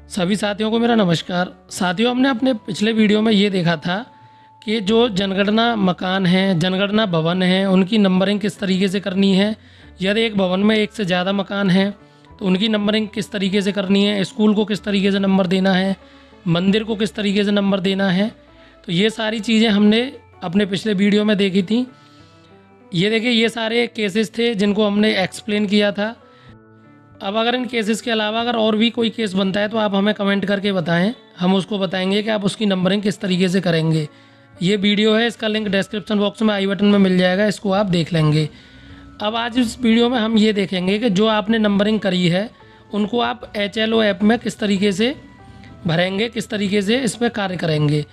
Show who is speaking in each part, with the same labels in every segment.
Speaker 1: सभी साथियों को मेरा नमस्कार। साथियों, हमने अपने पिछले वीडियो में ये देखा था कि जो जनगणना मकान हैं, जनगणना भवन हैं, उनकी नंबरिंग किस तरीके से करनी है। यदि एक भवन में एक से ज़्यादा मकान हैं तो उनकी नंबरिंग किस तरीके से करनी है, स्कूल को किस तरीके से नंबर देना है, मंदिर को किस तरीके से नंबर देना है। तो ये सारी चीज़ें हमने अपने पिछले वीडियो में देखी थी। ये देखिए, ये सारे केसेस थे जिनको हमने एक्सप्लेन किया था। अब अगर इन केसेस के अलावा अगर और भी कोई केस बनता है तो आप हमें कमेंट करके बताएं, हम उसको बताएंगे कि आप उसकी नंबरिंग किस तरीके से करेंगे। ये वीडियो है, इसका लिंक डिस्क्रिप्शन बॉक्स में आई बटन में मिल जाएगा, इसको आप देख लेंगे। अब आज इस वीडियो में हम ये देखेंगे कि जो आपने नंबरिंग करी है उनको आप HLO ऐप में किस तरीके से भरेंगे, किस तरीके से इस पर कार्य करेंगे।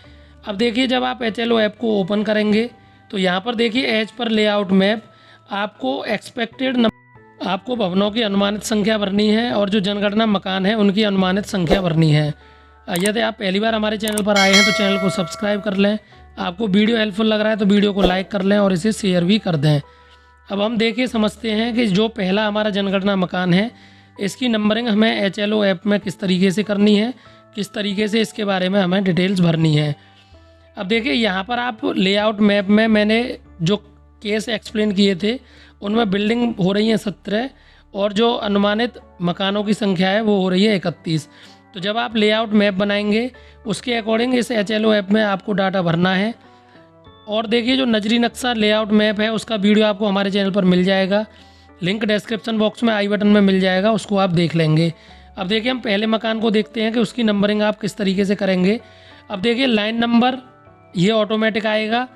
Speaker 1: अब देखिए, जब आप HLO ऐप को ओपन करेंगे तो यहाँ पर देखिए एज पर लेआउट मैप आपको एक्सपेक्टेड आपको भवनों की अनुमानित संख्या भरनी है और जो जनगणना मकान है उनकी अनुमानित संख्या भरनी है। यदि आप पहली बार हमारे चैनल पर आए हैं तो चैनल को सब्सक्राइब कर लें। आपको वीडियो हेल्पफुल लग रहा है तो वीडियो को लाइक कर लें और इसे शेयर भी कर दें। अब हम देखिए समझते हैं कि जो पहला हमारा जनगणना मकान है इसकी नंबरिंग हमें HLO ऐप में किस तरीके से करनी है, किस तरीके से इसके बारे में हमें डिटेल्स भरनी है। अब देखिए, यहाँ पर आप लेआउट मैप में मैंने जो केस एक्सप्लेन किए थे उनमें बिल्डिंग हो रही है 17 और जो अनुमानित मकानों की संख्या है वो हो रही है 31। तो जब आप लेआउट मैप बनाएंगे उसके अकॉर्डिंग इस HLO ऐप में आपको डाटा भरना है। और देखिए, जो नजरी नक्शा लेआउट मैप है उसका वीडियो आपको हमारे चैनल पर मिल जाएगा, लिंक डिस्क्रिप्शन बॉक्स में आई बटन में मिल जाएगा, उसको आप देख लेंगे। अब देखिए, हम पहले मकान को देखते हैं कि उसकी नंबरिंग आप किस तरीके से करेंगे। अब देखिए, लाइन नंबर ये ऑटोमेटिक आएगा,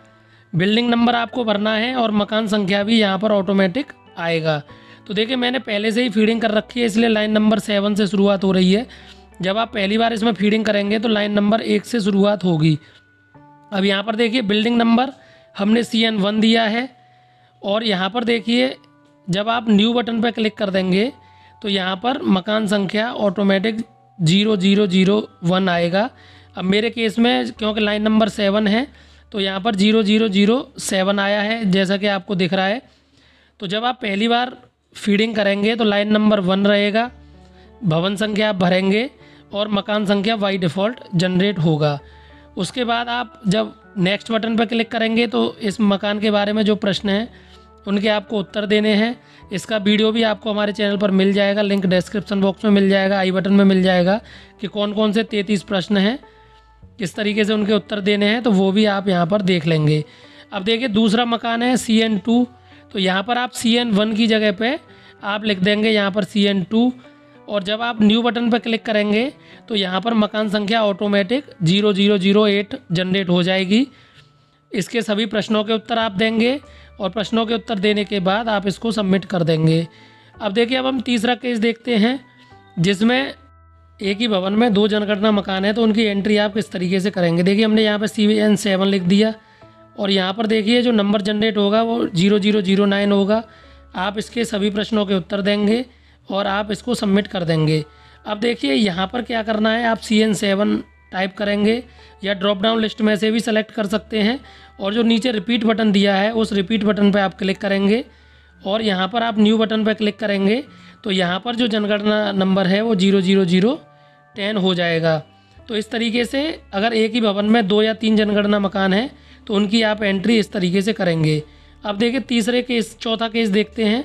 Speaker 1: बिल्डिंग नंबर आपको भरना है और मकान संख्या भी यहाँ पर ऑटोमेटिक आएगा। तो देखिए, मैंने पहले से ही फीडिंग कर रखी है इसलिए लाइन नंबर 7 से शुरुआत हो रही है। जब आप पहली बार इसमें फीडिंग करेंगे तो लाइन नंबर 1 से शुरुआत होगी। अब यहाँ पर देखिए, बिल्डिंग नंबर हमने CN1 दिया है और यहाँ पर देखिए जब आप न्यू बटन पर क्लिक कर देंगे तो यहाँ पर मकान संख्या ऑटोमेटिक 0001 आएगा। अब मेरे केस में क्योंकि लाइन नंबर 7 है तो यहाँ पर 0007 आया है जैसा कि आपको दिख रहा है। तो जब आप पहली बार फीडिंग करेंगे तो लाइन नंबर 1 रहेगा, भवन संख्या आप भरेंगे और मकान संख्या बाई डिफ़ॉल्ट जनरेट होगा। उसके बाद आप जब नेक्स्ट बटन पर क्लिक करेंगे तो इस मकान के बारे में जो प्रश्न हैं उनके आपको उत्तर देने हैं। इसका वीडियो भी आपको हमारे चैनल पर मिल जाएगा, लिंक डिस्क्रिप्शन बॉक्स में मिल जाएगा, आई बटन में मिल जाएगा कि कौन कौन से 33 प्रश्न हैं, किस तरीके से उनके उत्तर देने हैं, तो वो भी आप यहाँ पर देख लेंगे। अब देखिए, दूसरा मकान है CN2, तो यहाँ पर आप CN1 की जगह पे आप लिख देंगे यहाँ पर CN2 और जब आप न्यू बटन पर क्लिक करेंगे तो यहाँ पर मकान संख्या ऑटोमेटिक 0008 जनरेट हो जाएगी। इसके सभी प्रश्नों के उत्तर आप देंगे और प्रश्नों के उत्तर देने के बाद आप इसको सबमिट कर देंगे। अब देखिए, अब हम तीसरा केस देखते हैं जिसमें एक ही भवन में 2 जनगणना मकान है तो उनकी एंट्री आप किस तरीके से करेंगे। देखिए, हमने यहाँ पर CN7 लिख दिया और यहाँ पर देखिए जो नंबर जनरेट होगा वो 0009 होगा। आप इसके सभी प्रश्नों के उत्तर देंगे और आप इसको सबमिट कर देंगे। अब देखिए, यहाँ पर क्या करना है, आप CN7 टाइप करेंगे या ड्रॉप डाउन लिस्ट में से भी सेलेक्ट कर सकते हैं और जो नीचे रिपीट बटन दिया है उस रिपीट बटन पर आप क्लिक करेंगे और यहाँ पर आप न्यू बटन पर क्लिक करेंगे तो यहाँ पर जो जनगणना नंबर है वो 00010 हो जाएगा। तो इस तरीके से अगर एक ही भवन में 2 या 3 जनगणना मकान हैं तो उनकी आप एंट्री इस तरीके से करेंगे। अब देखिए, चौथा केस देखते हैं।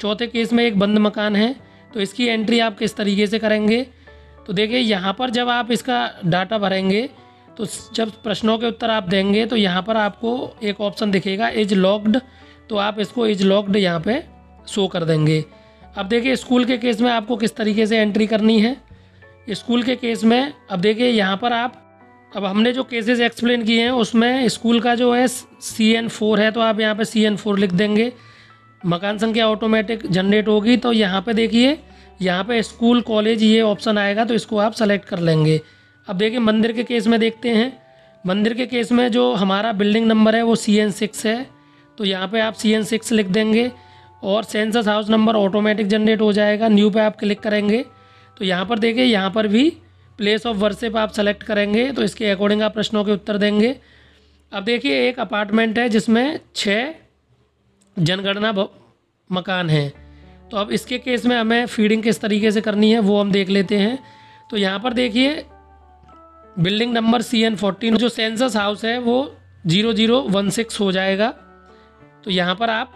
Speaker 1: चौथे केस में एक बंद मकान है तो इसकी एंट्री आप किस तरीके से करेंगे। तो देखिए, यहाँ पर जब आप इसका डाटा भरेंगे तो जब प्रश्नों के उत्तर आप देंगे तो यहाँ पर आपको एक ऑप्शन दिखेगा इज लॉक्ड, तो आप इसको इज लॉक्ड यहाँ पे शो कर देंगे। अब देखिए, स्कूल के केस में आपको किस तरीके से एंट्री करनी है। स्कूल के केस में अब देखिए यहाँ पर अब हमने जो केसेस एक्सप्लेन किए हैं उसमें स्कूल का जो है CN4 है तो आप यहाँ पे CN4 लिख देंगे। मकान संख्या ऑटोमेटिक जनरेट होगी तो यहाँ पे देखिए, यहाँ पे स्कूल कॉलेज ये ऑप्शन आएगा तो इसको आप सेलेक्ट कर लेंगे। अब देखिए, मंदिर के केस में देखते हैं। मंदिर के केस में जो हमारा बिल्डिंग नंबर है वो CN6 है तो यहाँ पे आप CN6 लिख देंगे और census house number automatic generate हो जाएगा। न्यू पे आप क्लिक करेंगे तो यहाँ पर देखिए, यहाँ पर भी प्लेस ऑफ वर्शिप आप सेलेक्ट करेंगे तो इसके अकॉर्डिंग आप प्रश्नों के उत्तर देंगे। अब देखिए, एक अपार्टमेंट है जिसमें 6 जनगणना मकान हैं तो अब इसके केस में हमें फीडिंग किस तरीके से करनी है वो हम देख लेते हैं। तो यहाँ पर देखिए बिल्डिंग नंबर CN14 जो सेंसस हाउस है वो 0016 हो जाएगा। तो यहाँ पर आप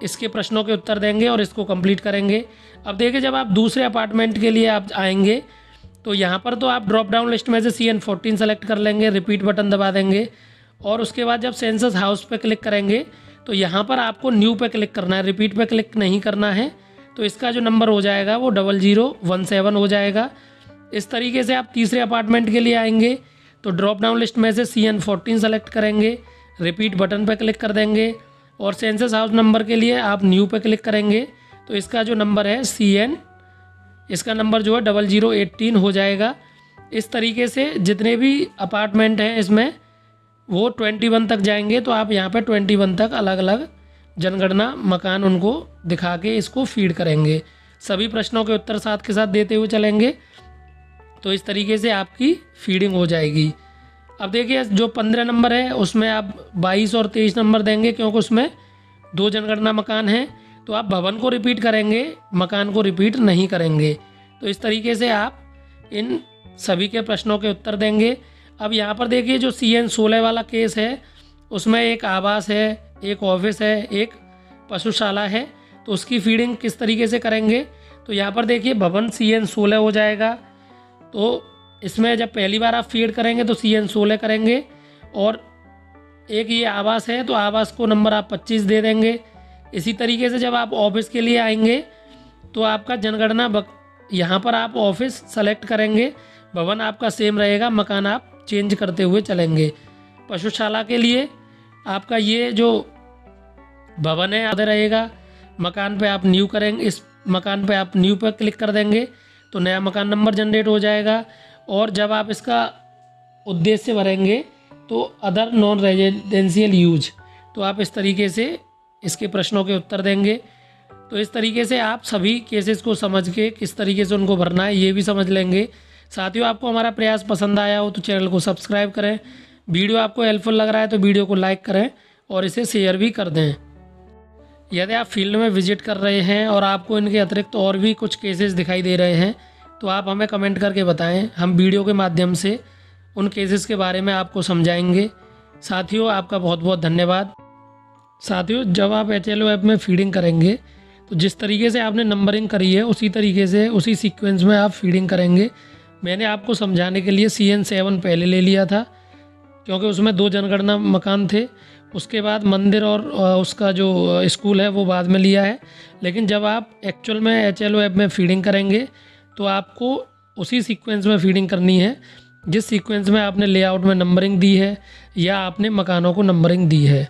Speaker 1: इसके प्रश्नों के उत्तर देंगे और इसको कंप्लीट करेंगे। अब देखिए जब आप दूसरे अपार्टमेंट के लिए आप आएंगे तो यहाँ पर तो आप ड्रॉप डाउन लिस्ट में से CN14 सेलेक्ट कर लेंगे, रिपीट बटन दबा देंगे और उसके बाद जब सेंसस हाउस पे क्लिक करेंगे तो यहाँ पर आपको न्यू पे क्लिक करना है, रिपीट पे क्लिक नहीं करना है। तो इसका जो नंबर हो जाएगा वो 0017 हो जाएगा। इस तरीके से आप तीसरे अपार्टमेंट के लिए आएंगे तो ड्रॉप डाउन लिस्ट में से CN14 सेलेक्ट करेंगे, रिपीट बटन पर क्लिक कर देंगे और सेंसस हाउस नंबर के लिए आप न्यू पे क्लिक करेंगे तो इसका जो नंबर है इसका नंबर जो है 0018 हो जाएगा। इस तरीके से जितने भी अपार्टमेंट हैं इसमें वो 21 तक जाएंगे। तो आप यहाँ पे 21 तक अलग अलग जनगणना मकान उनको दिखा के इसको फीड करेंगे। सभी प्रश्नों के उत्तर साथ के साथ देते हुए चलेंगे तो इस तरीके से आपकी फीडिंग हो जाएगी। अब देखिए जो 15 नंबर है उसमें आप 22 और 23 नंबर देंगे क्योंकि उसमें 2 जनगणना मकान हैं। तो आप भवन को रिपीट करेंगे, मकान को रिपीट नहीं करेंगे। तो इस तरीके से आप इन सभी के प्रश्नों के उत्तर देंगे। अब यहाँ पर देखिए जो CN16 वाला केस है उसमें एक आवास है, एक ऑफिस है, एक पशुशाला है। तो उसकी फीडिंग किस तरीके से करेंगे तो यहाँ पर देखिए भवन CN16 हो जाएगा। तो इसमें जब पहली बार आप फीड करेंगे तो CN16 करेंगे और एक ये आवास है तो आवास को नंबर आप 25 दे देंगे। इसी तरीके से जब आप ऑफिस के लिए आएंगे तो आपका जनगणना यहाँ पर आप ऑफिस सेलेक्ट करेंगे, भवन आपका सेम रहेगा, मकान आप चेंज करते हुए चलेंगे। पशुशाला के लिए आपका ये जो भवन है आधे रहेगा, मकान पे आप न्यू करेंगे, इस मकान पे आप न्यू पर क्लिक कर देंगे तो नया मकान नंबर जनरेट हो जाएगा। और जब आप इसका उद्देश्य भरेंगे तो अदर नॉन रेजिडेंशियल यूज, तो आप इस तरीके से इसके प्रश्नों के उत्तर देंगे। तो इस तरीके से आप सभी केसेस को समझ के किस तरीके से उनको भरना है ये भी समझ लेंगे। साथियों आपको हमारा प्रयास पसंद आया हो तो चैनल को सब्सक्राइब करें, वीडियो आपको हेल्पफुल लग रहा है तो वीडियो को लाइक करें और इसे शेयर भी कर दें। यदि आप फील्ड में विजिट कर रहे हैं और आपको इनके अतिरिक्त और भी कुछ केसेस दिखाई दे रहे हैं तो आप हमें कमेंट करके बताएं, हम वीडियो के माध्यम से उन केसेस के बारे में आपको समझाएंगे। साथियों आपका बहुत बहुत धन्यवाद। साथियों जब आप HLO ऐप में फीडिंग करेंगे तो जिस तरीके से आपने नंबरिंग करी है उसी तरीके से उसी सीक्वेंस में आप फीडिंग करेंगे। मैंने आपको समझाने के लिए CN7 पहले ले लिया था क्योंकि उसमें 2 जनगणना मकान थे, उसके बाद मंदिर और उसका जो स्कूल है वो बाद में लिया है। लेकिन जब आप एक्चुअल में HLO ऐप में फीडिंग करेंगे तो आपको उसी सीक्वेंस में फीडिंग करनी है जिस सीक्वेंस में आपने लेआउट में नंबरिंग दी है या आपने मकानों को नंबरिंग दी है।